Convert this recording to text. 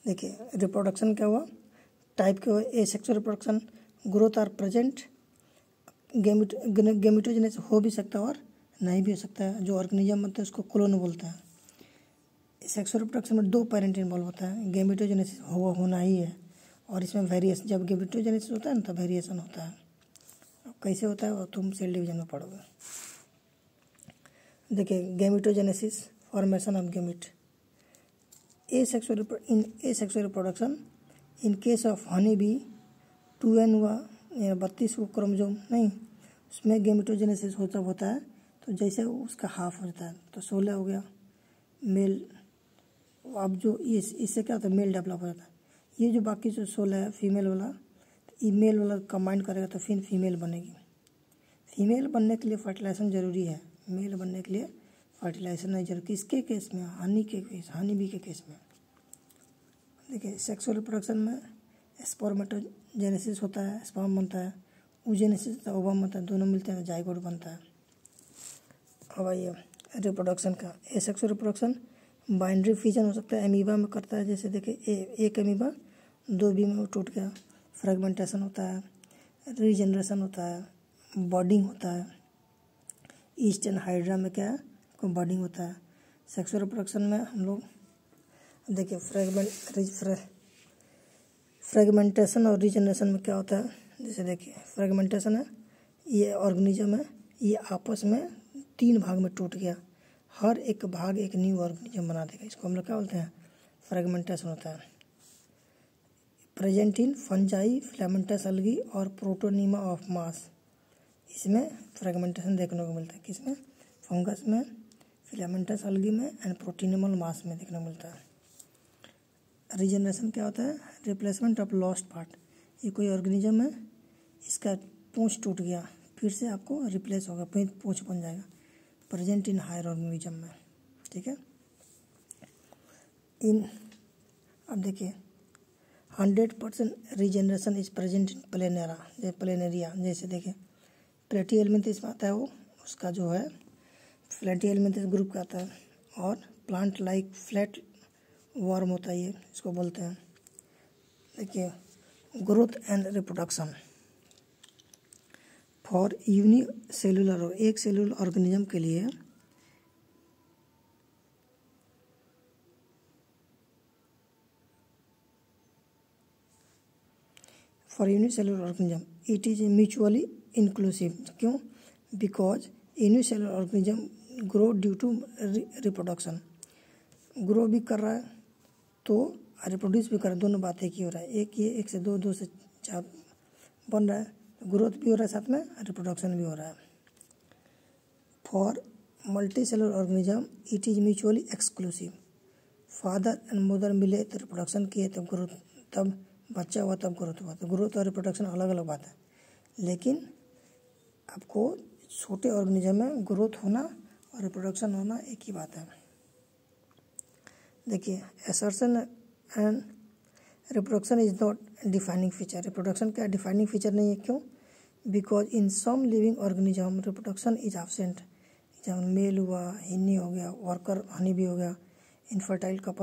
देखिए रिप्रोडक्शन क्या हुआ, टाइप क्या हुआ, asexual reproduction, growth are present, gametogenesis हो भी सकता है और नहीं भी हो सकता है। जो ऑर्गेनिज्म बनता है उसको क्लोन बोलते हैं। सेक्सुअल रिप्रोडक्शन में 2 पेरेंट इन्वॉल्व होता है, गेमिटोजेनेसिस होना ही है, और इसमें वेरिएशन, जब गेमिटोजेनेसिस होता है ना तो वेरिएशन होता है। कैसे होता है वो तुम सेल डिवीजन में पढ़ोगे। देखिए gametogenesis, formation of gamete, in asexual reproduction in case of honey bee 2n हुआ, 32 को क्रोमोसोम नहीं, उसमें गेमिटोजेनेसिस होता है तो जैसे उसका हाफ हो जाता है तो 16 हो गया मेल। अब जो इससे क्या होता है, मेल डेवलप हो जाता है। ये जो बाकी जो 16 है फीमेल वाला, तो ये मेल वाला कंबाइन करेगा तो फिर फीमेल बनेगी। फीमेल बनने के लिए फर्टिलाइजेशन जरूरी है, मेल बनने के लिए फर्टिलाइजेशन नहीं जरूरी। किसके केस में, हनी बी के केस में। देखिए सेक्सुअल रिप्रोडक्शन में स्पर्मेटोजेनेसिस होता है, स्पर्म बनता है, oogenesis होता है, ओवम बनता है, दोनों मिलते हैं जाइगोट बनता है। अब आइए रिप्रोडक्शन का, एसेक्सुअल रिप्रोडक्शन बाइंड्री फिजन हो सकता है, एमीबा में करता है। जैसे देखिए एक एमीबा 2 बी में टूट गया, फ्रेगमेंटेशन होता है, रीजनरेशन होता है, बॉडिंग होता है। ईस्ट एंड हाइड्रा में क्या है, बॉडिंग होता है। सेक्सुअल रिप्रोडक्शन में हम लोग देखिए फ्रेगमेंटेशन और रीजनरेशन में क्या होता है। जैसे देखिए फ्रेगमेंटेशन है, ये ऑर्गेनिज्म है, ये आपस में 3 भाग में टूट गया, हर एक भाग एक न्यू ऑर्गेनिज्म बना देगा, इसको हम लोग क्या बोलते हैं, फ्रेगमेंटेशन होता है। प्रेजेंट इन फंजाई, फिलामेंटस अलगी और प्रोटोनीमा ऑफ मास, इसमें फ्रेगमेंटेशन देखने को मिलता है। किसमें, फंगस में, फिलामेंटस अलगी में एंड प्रोटीनिमल मास में देखने को मिलता है। रीजनरेशन क्या होता है, रिप्लेसमेंट ऑफ लॉस्ट पार्ट, ये कोई ऑर्गेनिज्म है, इसका पूंछ टूट गया, फिर से आपको रिप्लेस होगा, पूंछ बन जाएगा। प्रेजेंट इन हायर ऑर्गेनिज्म में, ठीक है। अब देखिए 100% regeneration is present in planaria. जैसे देखिए प्लेटी एलिमेंथिस में आता है वो, उसका जो है प्लेटी एलिमेंथिस ग्रुप का आता है, और प्लांट लाइक फ्लैट वर्म होता है, ये इसको बोलते हैं। देखिए growth and reproduction for unicellular, एक सेलुलर ऑर्गेनिज्म के लिए for unicellular organism it is mutually inclusive. क्यों, because unicellular organism grow due to reproduction, grow भी कर रहा है तो रिप्रोड्यूस भी कर रहा है, दोनों बातें एक ही हो रहा है। एक ये 1 से 2, 2 से 4 बन रहा है, ग्रोथ भी हो रहा है, साथ में रिप्रोडक्शन भी हो रहा है। For multi cellular organism it is mutually exclusive, father and mother मिले तो रिप्रोडक्शन किए, तब ग्रोथ, तब बच्चा हुआ तब ग्रोथ हुआ। तो ग्रोथ और रिप्रोडक्शन अलग अलग बात है, लेकिन आपको छोटे ऑर्गेनिज्म में ग्रोथ होना और रिप्रोडक्शन होना एक ही बात है। देखिए assertion and reproduction is not defining feature, reproduction का डिफाइनिंग फीचर नहीं है। क्यों, because in some living organism reproduction is absent. जब मेल हुआ, हिनी हो गया, वर्कर हनी भी हो गया, इनफर्टाइल कपल